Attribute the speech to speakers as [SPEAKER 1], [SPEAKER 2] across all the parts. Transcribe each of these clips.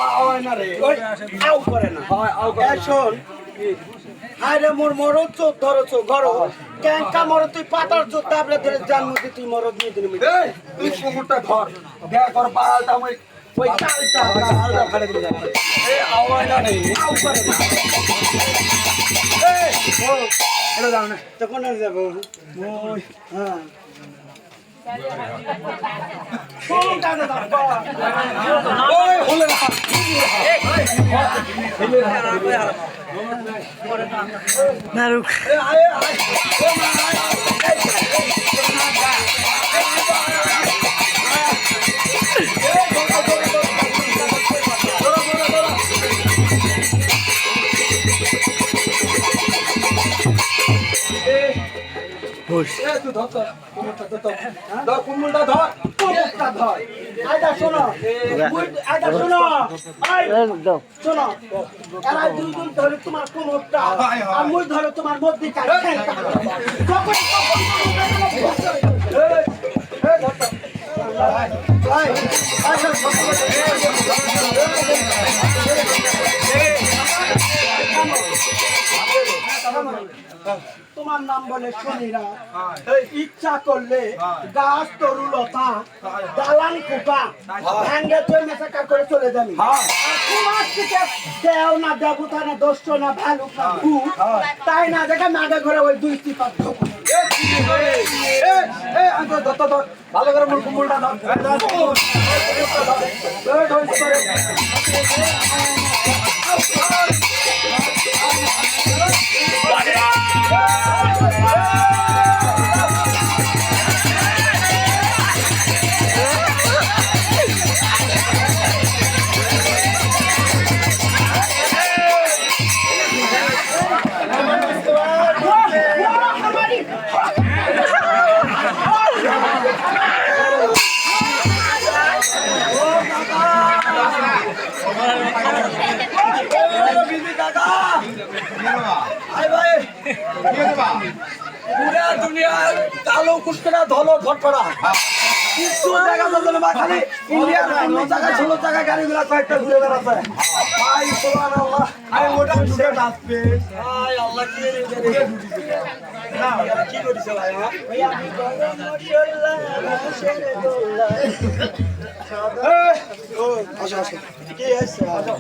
[SPEAKER 1] শালা হয় না রে ওই আউ করে না হয় আউ করে শোন আরে মোর মরদ চোখ ধরছো ঘরো ক্যাঙ্কা মরদ তুই পাতার চোখ তাবলে ধরে জানমুতি তুই মরদ নিয়ে দিলি এই তুই কুকুরটা ধর দেখ কর বালটা মই ওই কালটা আলটা ফাড়ে দিলে যাবে এই আউ হয় না রে আউ করে না এই ও এটা যাও না তো কোন যাব ওই হ্যাঁ কোনটা না ওই হলে না
[SPEAKER 2] নারুক
[SPEAKER 1] কুমুলটা ধর কুমুলটা ধর আইদা শোনো আইদা শোনো শোনো এরা দুইজন ধরে তোমার কুমুলটা আর মুই ধরে তোমার মধ্যে তোমার নাম বলে শনিরা ইচ্ছা করলে গাছ তরুলতা দালান কুপা ভেঙ্গে তুই মেসাকা করে চলে যাবি আর তোমার থেকে দেও না দেবতা না দোষ্ট না ভালুক না ভূত তাই না দেখা নাগা ঘরে ওই দুই টিপা ভালো করে মোর কুমুলটা পুরা দুনিয়ার কালো কুস্করা ধলো ভটপড়া কিছু জায়গা তো না খালি ইন্ডিয়ার কোন জায়গা ছোট জায়গা গাড়িগুলা কয়েকটা ঘুরে বেড়াচ্ছে ভাই সুবহানাল্লাহ আই ওটা ঢুকে আসবে আয় আল্লাহ কি রে না কি করিস ভাই ভাই আমি গরম মশলা রসের গোলা ও আসো আসো কি আছে আসো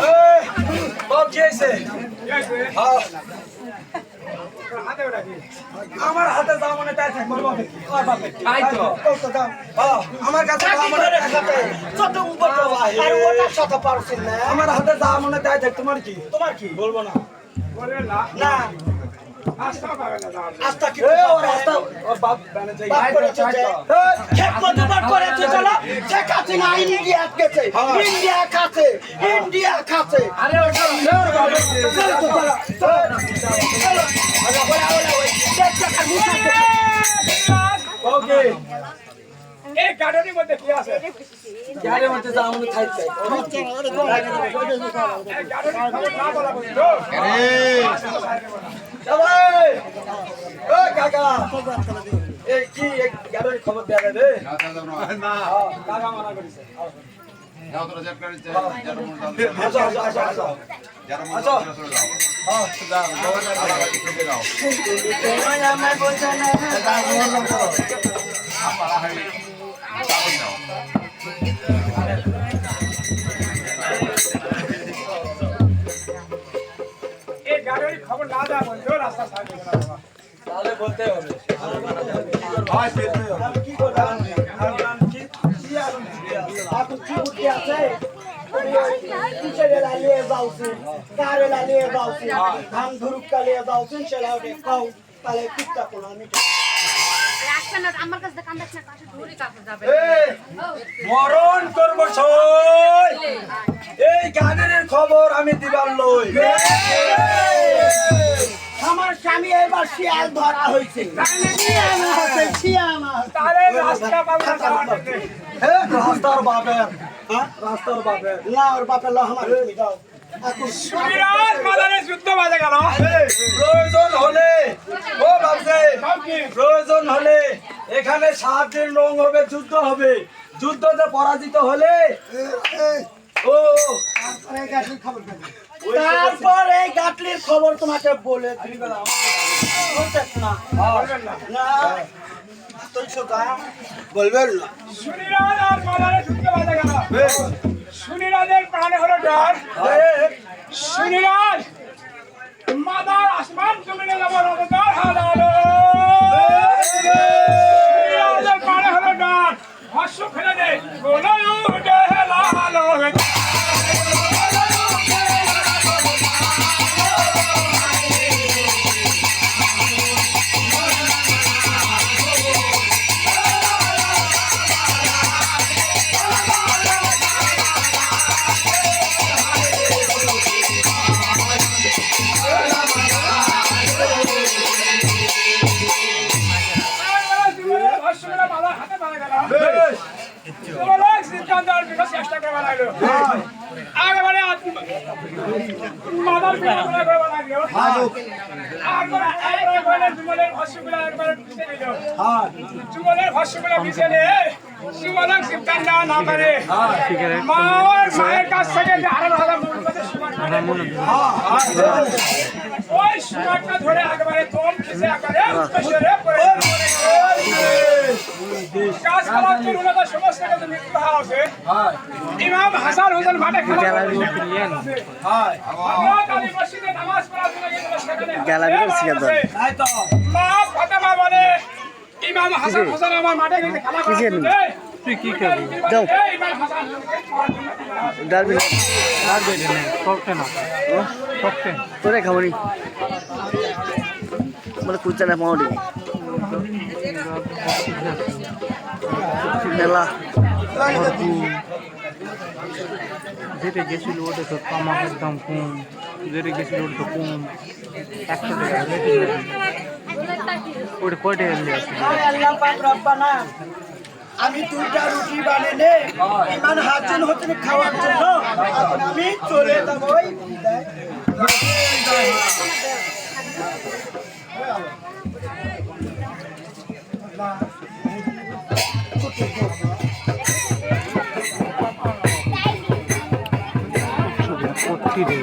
[SPEAKER 1] এই বাপ কি আছে হ্যাঁ আমার হাতে দাও মানে তাই থাক বলবো আর বাপে তাই তো কত দাও আমার কাছে দাও মানে ছোট উপর ভাই আর ওটা শত পারছেন না আমার হাতে দাও মানে তাই থাক তোমার কি বলবো না বলবে না না আস্তা পাবে না আস্তা কি ওর আস্তা ওর বাপ বানে যাই বাপ করেছে খেপ কতবার করেছে চলো যে কাছে না ইন্ডিয়া কাছে ইন্ডিয়া কাছে আরে ওটা ওকে এই গাড়ির মধ্যে কি আছে গাড়ির মধ্যে যা আমরা খাইতে আরে ও কাকা এই কি গাড়ির খবর দেয়া রে না কাকা মানা করিছে যাও তোরা জেট করিছে যার মন্ডল আসো যার মন্ডল চলে যাও যাও গভর্নর যাও তোমার আমার বলছ না আমরা হাই চাবি নাও এই গাড়ির খবর না দাও বন্ধু রাস্তা সামনে বাবা তাহলে বলতে হবে হয় আমি কি করব আমি কি আর আপনি কি বুদ্ধি আছে কিসেরে লালিয়ে যাওছে কারে লালিয়ে যাওছে ধান ধুরুক কালিয়ে যাওছে সেলাউডে কাউ তাহলে কুত্তা কোন আমি রাখছেন না আমার কাছে কান দেখছ না পাশে ধরে কাপড় যাবে মরণ করব সই এই গানের খবর আমি দিবার লই আমার স্বামী এবার শিয়াল ধরা হইছে তাহলে রাস্তা পাবো রাস্তার বাপের রাস্তার বাপের না ওর বাপের লা আমার তুমি দাও প্রয়োজন হলে ও ভাবছে প্রয়োজন হলে এখানে 7 দিন রং হবে যুদ্ধ হবে যুদ্ধতে পরাজিত হলে ও তারপর এই গাটলির খবর তোমাকে বলে দিই। বলবেন না।
[SPEAKER 3] সুনিরাজ আর মালারে ঢুকতে বাধা গেল। সুনিরাজের প্রাণে হলো ডর। সুনিরাজ মাদার আসমান জমিনে যাবো রবদার হালালো। সুনিরাজের প্রাণে হলো ডর। ভাষ্য ফেলে দে গোলায় উঠে হেলালো। মায়ের কাছ থেকে ওই সুমারটা ধরে একেবারে তোম খেসে একেবারে কাজ করার জন্য ওনাদের সমস্ত কিছু মৃত্যু হওয়া ইমাম হাসান হোসেন মাঠে খেলা মসজিদে নামাজ পড়ার জন্য মা ফাতেমা বলে ইমাম হাসান হোসেন আমার মাঠে গেছে খেলা করার জন্য
[SPEAKER 2] তুই কি করবি দাও ডালবি না করতে না করতে তোরে খাবনি বলে কুচা না পাউডি মেলা যেটা গেছিল ওটা তো তামাকের দাম কম, যেটা গেছিল ওটা তো কম 100 টাকা ওটা কয় টাকা নিয়ে আসছে?
[SPEAKER 1] আমি 2টা রুটি বানিয়ে ইমান হাজির হতে খাওয়ার জন্য এখন আমি চলে যাবো।
[SPEAKER 2] সত্যি রে